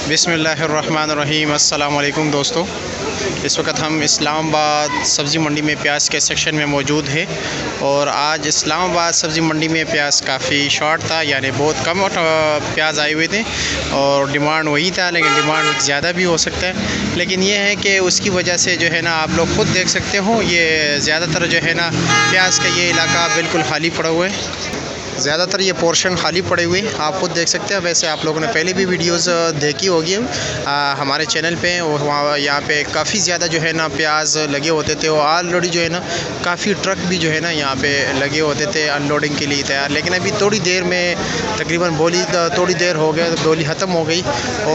बिस्मिल्लाहिर्रहमानिर्रहीम। अस्सलाम वालेकुम दोस्तों, इस वक्त हम इस्लामाबाद सब्ज़ी मंडी में प्याज के सेक्शन में मौजूद है और आज इस्लामाबाद सब्ज़ी मंडी में प्याज काफ़ी शॉर्ट था, यानी बहुत कम प्याज आए हुए थे और डिमांड वही था, लेकिन डिमांड ज़्यादा भी हो सकता है। लेकिन ये है कि उसकी वजह से जो है ना, आप लोग खुद देख सकते हो, ये ज़्यादातर जो है ना प्याज का ये इलाका बिल्कुल खाली पड़ा हुआ है। ज़्यादातर ये पोर्शन खाली पड़े हुए हैं, आप खुद देख सकते हैं। वैसे आप लोगों ने पहले भी वीडियोस देखी होगी हमारे चैनल पे, और वहाँ यहाँ पे काफ़ी ज़्यादा जो है ना प्याज लगे होते थे और ऑलरेडी जो है ना काफ़ी ट्रक भी जो है ना यहाँ पे लगे होते थे अनलोडिंग के लिए तैयार। लेकिन अभी थोड़ी देर में तकरीबन बोली थोड़ी देर हो गया, बोली ख़त्म हो गई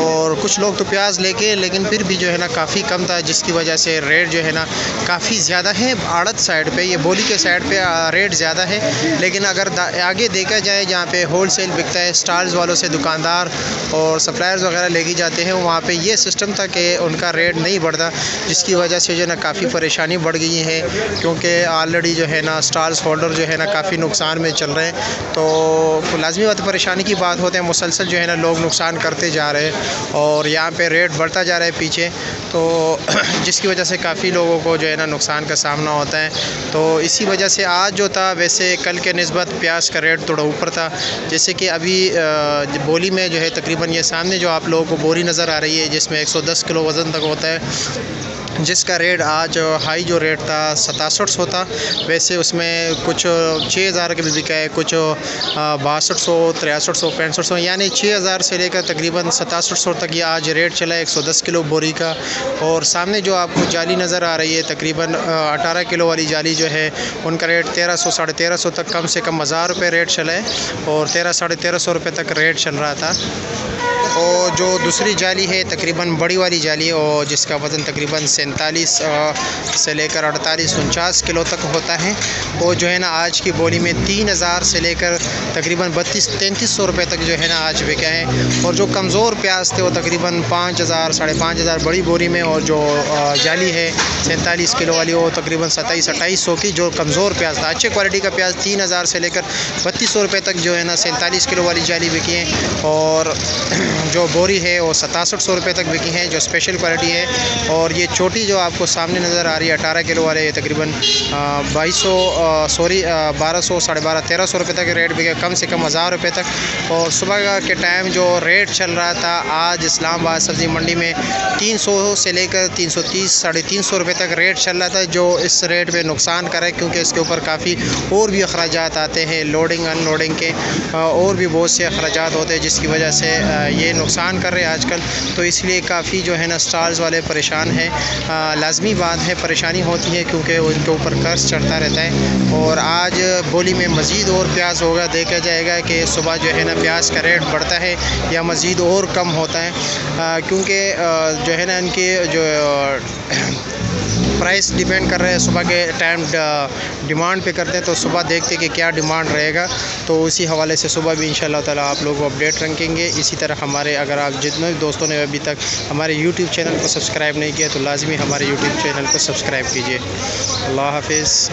और कुछ लोग तो प्याज लेके, लेकिन फिर भी जो है ना काफ़ी कम था, जिसकी वजह से रेट जो है ना काफ़ी ज़्यादा है। आड़त साइड पे, ये बोली के साइड पे रेट ज़्यादा है, लेकिन अगर आगे देखा जाए जहाँ पे होलसेल बिकता है, स्टॉल्स वालों से दुकानदार और सप्लायर्स वगैरह लेके जाते हैं, वहाँ पे ये सिस्टम था कि उनका रेट नहीं बढ़ता, जिसकी वजह से जो है ना काफ़ी परेशानी बढ़ गई है, क्योंकि ऑलरेडी जो है ना स्टॉल्स होल्डर जो है ना काफ़ी नुकसान में चल रहे हैं। तो लाजमी बात परेशानी की बात होते हैं, मुसलसल जो है ना लोग नुकसान करते जा रहे हैं और यहाँ पर रेट बढ़ता जा रहा है पीछे, तो जिसकी वजह से काफ़ी लोगों को जो है ना नुकसान का सामना होता है। तो इसी वजह से आज जो था, वैसे कल के निस्बत प्याज का रेट थोड़ा ऊपर था। जैसे कि अभी बोली में जो है तकरीबन ये सामने जो आप लोगों को बोरी नज़र आ रही है, जिसमें 110 किलो वज़न तक होता है, जिसका रेट आज हाई जो रेट था 6700 था। वैसे उसमें कुछ 6000 के भी बिका है, कुछ 6200, 6300, 6500, यानी 6000 से लेकर तकरीबन 6700 तक ये आज रेट चला है 110 किलो बोरी का। और सामने जो आपको जाली नज़र आ रही है, तकरीबन 18 किलो वाली जाली जो है, उनका रेट 1300, 1350 तक कम से कम 1000 रुपये रेट चला है और 1300-1350 रुपये तक रेट चल रहा था। और जो दूसरी जाली है तकरीबन बड़ी वाली जाली है, और जिसका वज़न तकरीबन 47 से लेकर 48-49 किलो तक होता है, वो जो है ना आज की बोली में 3000 से लेकर तकरीबन 3200-3300 रुपये तक जो है ना आज बिका है। और जो कमज़ोर प्याज थे वो तकरीबन 5000, 5500 बड़ी बोरी में, और जो जाली है 47 किलो वाली वो तकरीबन 2700-2800 की जो कमज़ोर प्याज था। अच्छे क्वालिटी का प्याज 3000 से लेकर 3200 रुपये तक जो है ना 47 किलो वाली जाली बिकी है, और जो बोरी है वो 6700 रुपये तक बिकी है, जो स्पेशल क्वालिटी है। और ये छोटी जो आपको सामने नज़र आ रही है 18 किलो वाले, तकरीबन 1200 साढ़े 1300 रुपये तक रेट बिके, कम से कम 1000 रुपये तक। और सुबह के टाइम जो रेट चल रहा था आज इस्लामाबाद सब्ज़ी मंडी में 300 से लेकर 330, 350 रुपये तक रेट चल रहा था, जो इस रेट पे नुकसान करे, क्योंकि इसके ऊपर काफ़ी और भी अखराजात आते हैं, लोडिंग अनलोडिंग के और भी बहुत से अखराजात होते हैं, जिसकी वजह से ये नुकसान कर रहे हैं आजकल। तो इसलिए काफ़ी जो है ना स्टॉल्स वाले परेशान हैं। लाजमी बात है, परेशानी होती है, क्योंकि उनके ऊपर कर्ज चढ़ता रहता है। और आज बोली में मज़ीद और प्याज होगा, देखा जाएगा कि सुबह जो है ना प्याज का रेट बढ़ता है या मज़ीद और कम होता है, क्योंकि जो है ना इनके जो प्राइस डिपेंड कर रहे हैं, सुबह के टाइम डिमांड पे करते हैं, तो सुबह देखते हैं कि क्या डिमांड रहेगा, तो उसी हवाले से सुबह भी इंशाल्लाह ताला आप लोगों को अपडेट रखेंगे। इसी तरह हमारे, अगर आप जितने भी दोस्तों ने अभी तक हमारे यूट्यूब चैनल को सब्सक्राइब नहीं किया, तो लाजमी हमारे यूट्यूब चैनल को सब्सक्राइब कीजिए। अल्लाह हाफिज़।